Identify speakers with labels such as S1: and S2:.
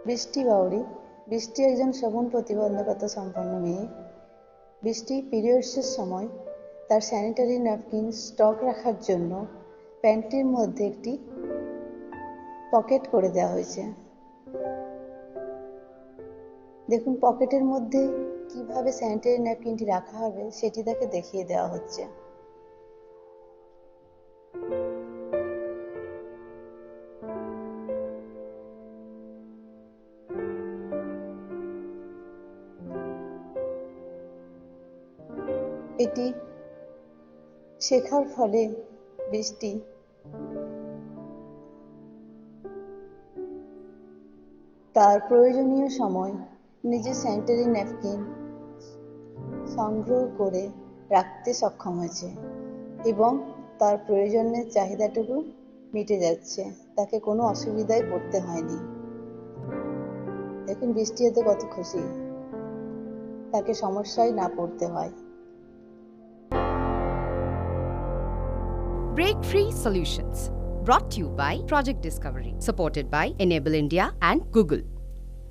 S1: bristibauri বৃষ্টি একজন শ্রবণ প্রতিবন্ধকতা সম্পন্ন মেয়ে। বৃষ্টি পিরিয়ডসের সময় তার স্যানিটারি ন্যাপকিন স্টক রাখার জন্য প্যান্টির মধ্যে একটি পকেট করে দেওয়া হয়েছে। দেখুন পকেটের মধ্যে কিভাবে স্যানিটারি ন্যাপকিনটি রাখা হবে সেটি তাকে দেখিয়ে দেওয়া হচ্ছে। এটি শেখার ফলে বৃষ্টি তার প্রয়োজনীয় সময় নিজের স্যানিটারি ন্যাপকিন সংগ্রহ করে রাখতে সক্ষম হয়েছে এবং তার প্রয়োজনের চাহিদাটুকু মিটে যাচ্ছে, তাকে কোনো অসুবিধায় পড়তে হয়নি। দেখুন বৃষ্টি এতে কত খুশি, তাকে সমস্যায় না পড়তে হয়।
S2: Breakfreesolutions, brought to you by Project Discovery, supported by Enable India and Google.